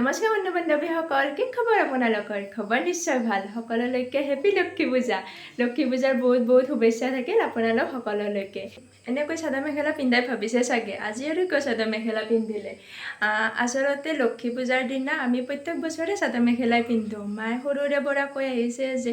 নমস্কাৰ বন্ধু বান্ধৱীসকল, কি খবৰ আপোনালোকৰ? খবৰ নিশ্চয় ভাল। সকলোলৈকে হেপী লক্ষী পূজা। লক্ষী পূজাৰ বহুত বহুত শুভেচ্ছা থাকিল আপোনালোক সকলোলৈকে। এনেকৈ চাদৰ মেখেলা পিন্ধাই ভাবিছে চাগে, আজি আৰু কিয় চাদৰ মেখেলা পিন্ধিলে? আচলতে লক্ষী পূজাৰ দিনা আমি প্ৰত্যেক বছৰে চাদৰ মেখেলাই পিন্ধোঁ। মায়ে সৰুৰে পৰা কৈ আহিছে যে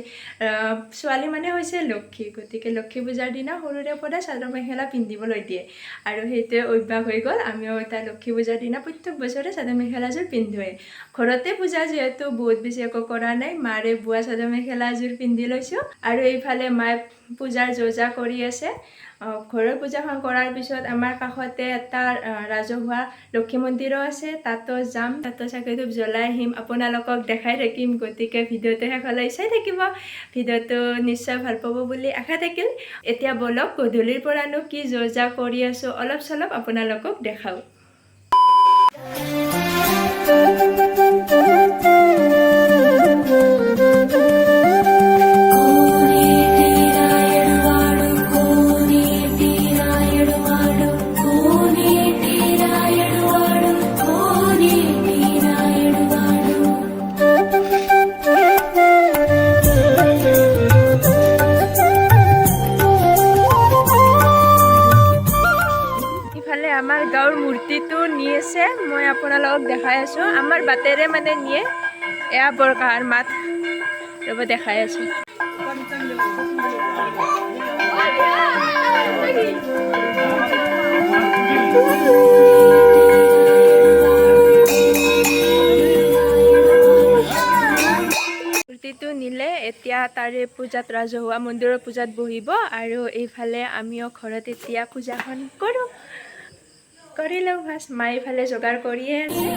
ছোৱালী মানে হৈছে লক্ষী, গতিকে লক্ষী পূজাৰ দিনা সৰুৰে পৰা চাদৰ মেখেলা পিন্ধিবলৈ দিয়ে। আৰু সেইটোৱে অভ্যাস হৈ গ'ল। আমিও এটা লক্ষী পূজাৰ দিনা প্ৰত্যেক বছৰে চাদৰ মেখেলাযোৰ পিন্ধোৱে। ঘৰতে পূজা যিহেতু বহুত বেছি একো কৰা নাই, মাৰে বোৱা চাদৰ মেখেলা এযোৰ পিন্ধি লৈছোঁ। আৰু এইফালে মায়ে পূজাৰ যজা কৰি আছে। ঘৰৰ পূজাখন কৰাৰ পিছত আমাৰ কাষতে এটা ৰাজহুৱা লক্ষী মন্দিৰো আছে, তাতো যাম, তাতো চাকি ধূপ জ্বলাই আহিম, আপোনালোকক দেখাই থাকিম। গতিকে ভিডিঅ'টো শেষলৈ চাই থাকিব, ভিডিঅ'টো নিশ্চয় ভাল পাব বুলি আশা থাকিল। এতিয়া বলক গধূলিৰ পৰানো কি যজা কৰি আছোঁ অলপ চলপ আপোনালোকক দেখাওঁ। আমাৰ গাঁৱৰ মূৰ্তিটো নি আছে, মই আপোনালোকক দেখাই আছোঁ। আমাৰ বাটেৰে মানে নিয়ে, এয়া বৰকাহাৰ মাত, ৰ'ব দেখাই আছোঁ। মূৰ্তিটো নিলে এতিয়া তাৰে পূজাত, ৰাজহুৱা মন্দিৰৰ পূজাত বহিব। আৰু এইফালে আমিও ঘৰত এতিয়া পূজাখন কৰোঁ। কৰি লওঁ ফাৰ্ষ্ট। মায়ে এইফালে যোগাৰ কৰিয়ে আছে।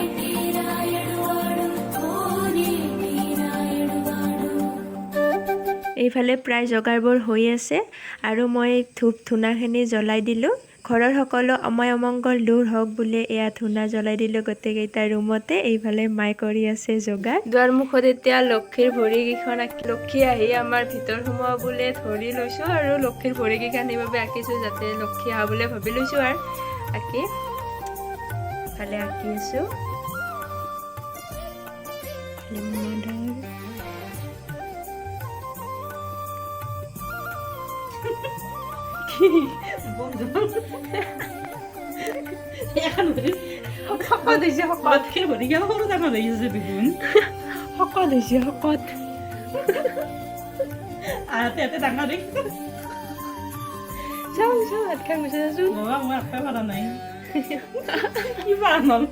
এইফালে প্ৰায় যোগাৰবোৰ হৈ আছে আৰু মই ধূপ ধূনাখিনি জ্বলাই দিলোঁ। ঘৰৰ সকলো অময় অমংগল দূৰ হওক বুলি এয়া ধূনা জ্বলাই দিলোঁ গোটেইকেইটা ৰুমতে। এইফালে মায়ে কৰি আছে যোগাৰ। দুৱাৰমুখত এতিয়া লক্ষীৰ ভৰিকেইখন লক্ষী আহি আমাৰ ভিতৰ সোমোৱা বোলে ধৰি লৈছোঁ, আৰু লক্ষীৰ ভৰিকেইখন সেইবাবে আঁকিছোঁ যাতে লক্ষী আহা বুলি ভাবি লৈছোঁ। আৰু আঁকি ফালে আঁকি আছোঁ। শকত হৈছে, শকত ভৰি গেল সৰু ডাঙৰ হৈ আছে দেখোন। শকত হৈছে, শকত আহতে ডাঙৰ হৈ চাওঁ চাওঁ হাত খাই গৈছে আছোঁ। মই আঁকবা পৰা নাই কিবা নল।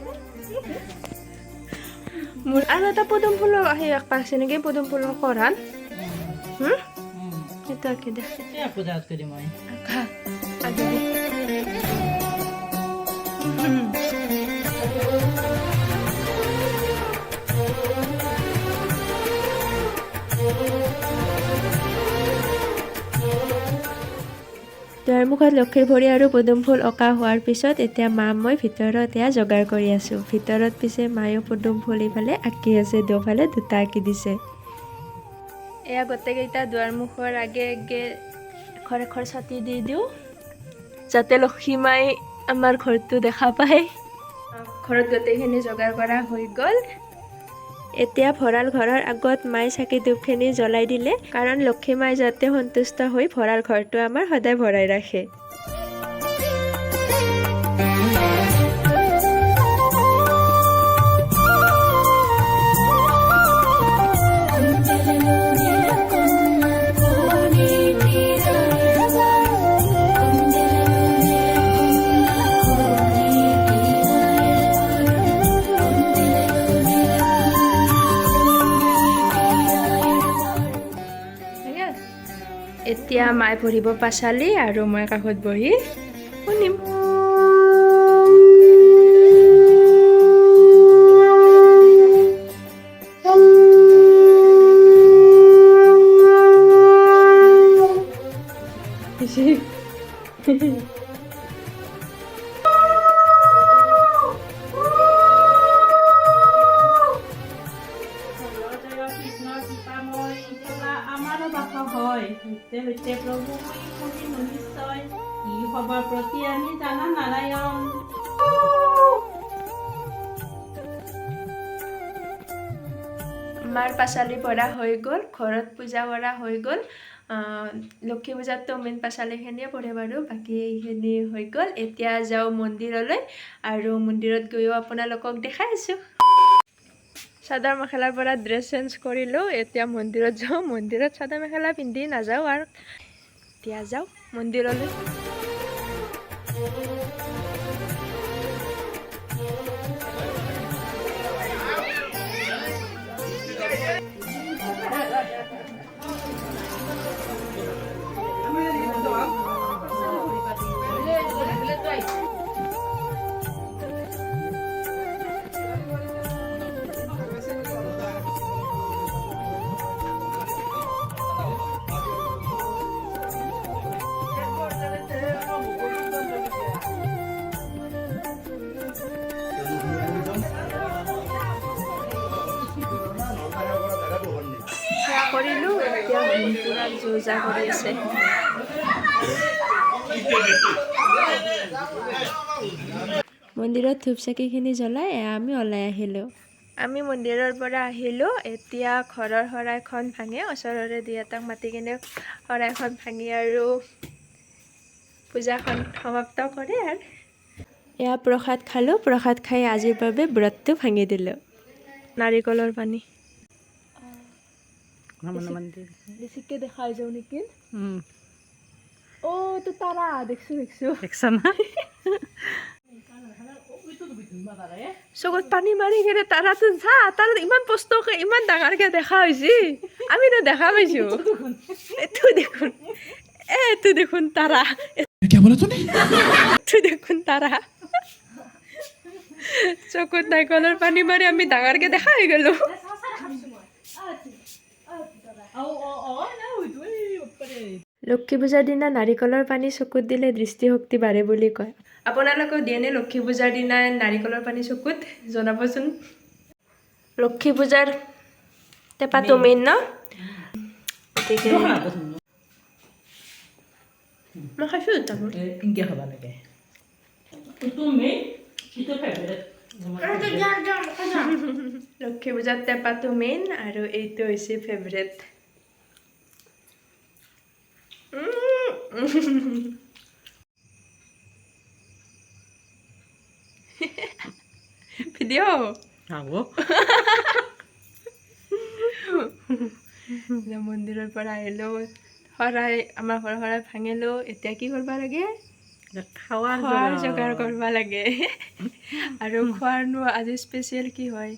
মোৰ আৰু এটা পদুম ফুলৰ সেই আঁকবা আছে নেকি, পদুম ফুলৰ কৰাণ। সেইটো আঁকি দে। পূজাত কৰি মই আঁকা আঁকি দে। দুৱাৰমুখত লক্ষীৰ ভৰি আৰু পদুম ফুল অঁকা হোৱাৰ পিছত এতিয়া মা মই ভিতৰত এয়া যোগাৰ কৰি আছোঁ। ভিতৰত পিছে মায়েও পদুম ফুল এইফালে আঁকি আছে, দুফালে দুটা আঁকি দিছে। এয়া গোটেইকেইটা দুৱাৰমুখৰ আগে আগে এখৰ এখৰ ছাতি দি দিওঁ যাতে লক্ষী মাই আমাৰ ঘৰটো দেখা পায়। ঘৰত গোটেইখিনি যোগাৰ কৰা হৈ গ'ল। এতিয়া ভঁৰাল ঘৰৰ আগত মায়ে চাকি ধূপখিনি জ্বলাই দিলে, কাৰণ লক্ষী মাই যাতে সন্তুষ্ট হৈ ভঁৰাল ঘৰটো আমাৰ সদায় ভৰাই ৰাখে। এতিয়া মায়ে পঢ়িব পাঁচালি আৰু মই কাষত বহি শুনিম। প্ৰভু নিশ্চয় কি খবৰ প্ৰতি আমি জানা নাৰায়ণ। মাৰ পাচালি পৰা হৈ গ'ল, ঘৰত পূজা কৰা হৈ গ'ল। লক্ষী পূজাততো মেইন পাচালিখিনিয়ে পঢ়ে বাৰু, বাকী এইখিনি হৈ গ'ল। এতিয়া যাওঁ মন্দিৰলৈ আৰু মন্দিৰত গৈও আপোনালোকক দেখাই আছোঁ। চাদৰ মেখেলাৰ পৰা ড্ৰেছ চেঞ্জ কৰিলোঁ, এতিয়া মন্দিৰত যাওঁ। মন্দিৰত চাদৰ মেখেলা পিন্ধি নাযাওঁ আৰু, এতিয়া যাওঁ মন্দিৰলৈ। সেয়া কৰিলোঁ, এতিয়া পুৰা যোজা কৰি আছে। মন্দিৰত ধূপ চাকিখিনি জ্বলাই আমি ওলাই আহিলোঁ। আমি মন্দিৰৰ পৰা আহিলোঁ, এতিয়া ঘৰৰ শৰাইখন ভাঙে, ওচৰৰে দুই এটাক মাতি কিনে শৰাইখন ভাঙি আৰু পূজাখন সমাপ্ত কৰে আৰু। এয়া প্ৰসাদ খালোঁ, প্ৰসাদ খাই আজিৰ বাবে ব্ৰতটো ভাঙি দিলোঁ। নাৰিকলৰ পানী বেছিকে দেখাই যাওঁ নেকি? অ' তো তাৰা দেখছো না? চকুত পানী মাৰি কিনে তাৰাটো যা, তাৰাত ইমান স্পষ্টকে ইমান ডাঙৰকে দেখা হৈছে, আমিতো দেখা পাইছো। এইটো দেখোন তাৰা, এইটো দেখোন তাৰা। চকুত নাৰিকলৰ পানী মাৰি আমি ডাঙৰকে দেখা হৈ গলো। লক্ষী পূজাৰ দিনা নাৰিকলৰ পানী চকুত দিলে দৃষ্টিশক্তি বাঢ়ে বুলি কয়। আপোনালোকেও দিয়েনে লক্ষী পূজাৰ দিনা নাৰিকলৰ পানী চকুত? জনাবচোন। লক্ষী পূজাৰ টেপাটো মেইন ন? মই খাইছোঁ তামোল। খাব লাগে। লক্ষী পূজাৰ টেপাটো মেইন আৰু এইটো হৈছে ফেভৰেট। ভিডিঅ' মন্দিৰৰ পৰা আহিলোঁ, শৰাই আমাৰ ঘৰৰ শৰাই ভাঙিলোঁ। এতিয়া কি কৰিব লাগে? খোৱাৰ যোগাৰ কৰিব লাগে। আৰু খোৱাৰনো আজি স্পেচিয়েল কি হয়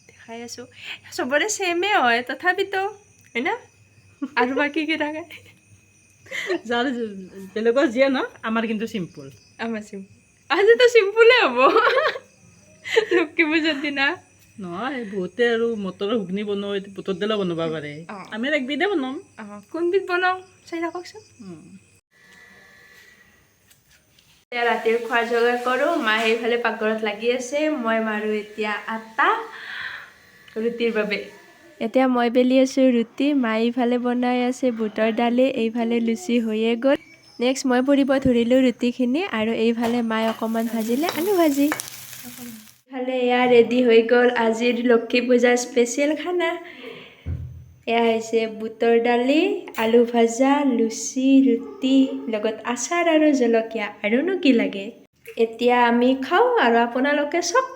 দেখাই আছোঁ। চবৰে ছেমে হয় তথাপিতো, হয় না? আৰু বাকী কি থাকে? যাৰ বেলেগৰ যিয়ে ন, আমাৰ কিন্তু চিম্পুল। আমাৰ চিম্পুল, আজিতো চিম্পুলে হ'ব। লক্ষী পূজাৰ দিনা নহয়, বহুতে আৰু মটৰৰ ঘুগনি বনাই বুটৰ দাইলো বনাব পাৰে। আমি একবিধে বনাম। কোনবিধ বনাওঁ চাই থাককচোন। এতিয়া ৰাতিৰ খোৱাৰ যোগাৰ কৰোঁ। মা সেইফালে পাকঘৰত লাগি আছে, মই মাৰোঁ এতিয়া আটা ৰুটিৰ বাবে। এতিয়া মই বেলি আছোঁ ৰুটি, মায়ে এইফালে বনাই আছে বুটৰ দালি, এইফালে লুচি হৈয়ে গ'ল। নেক্সট মই পুৰিব ধৰিলোঁ ৰুটিখিনি, আৰু এইফালে মায়ে অকণমান ভাজিলে আলু ভাজি। এইফালে এয়া ৰেডি হৈ গ'ল আজিৰ লক্ষী পূজাৰ স্পেচিয়েল খানা। এয়া হৈছে বুটৰ দালি, আলু ভাজা, লুচি, ৰুটি লগত আচাৰ আৰু জলকীয়া, আৰুনো কি লাগে। এতিয়া আমি খাওঁ আৰু আপোনালোকে চাওক।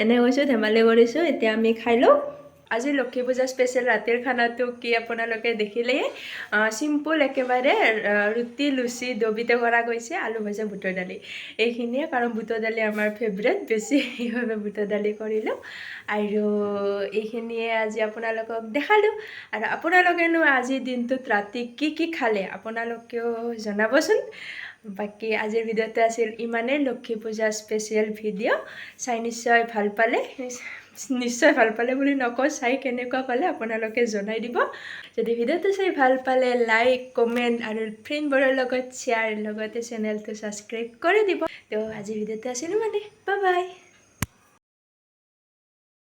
এনে কৈছোঁ, ধেমালি কৰিছোঁ। এতিয়া আমি খাই লওঁ। আজি লক্ষী পূজাৰ স্পেচিয়েল ৰাতিৰ খানাটো কি আপোনালোকে দেখিলেই। চিম্পুল একেবাৰে, ৰুটি লুচি দুবিধে কৰা গৈছে, আলু ভাজা বুটৰ দালি এইখিনিয়ে। কাৰণ বুটৰ দালি আমাৰ ফেভৰেট বেছি, সেইবাবে বুটৰ দালি কৰিলোঁ। আৰু এইখিনিয়ে আজি আপোনালোকক দেখালোঁ। আৰু আপোনালোকেনো আজিৰ দিনটোত ৰাতি কি কি খালে আপোনালোকেও জনাবচোন। বাকী আজিৰ ভিডিঅ'টো আছিল ইমানেই, লক্ষী পূজা স্পেচিয়েল ভিডিঅ'। চাই নিশ্চয় ভাল পালে, নিশ্চয় ভাল পালে বুলি নকওঁ, চাই কেনেকুৱা পালে আপোনালোকে জনাই দিব। যদি ভিডিঅ'টো চাই ভাল পালে লাইক, কমেণ্ট আৰু ফ্ৰেণ্ডবোৰৰ লগত শ্বেয়াৰ, লগতে চেনেলটো ছাবস্ক্ৰাইব কৰি দিব। তো আজিৰ ভিডিঅ'টো আছিল ইমানেই, বাই বাই।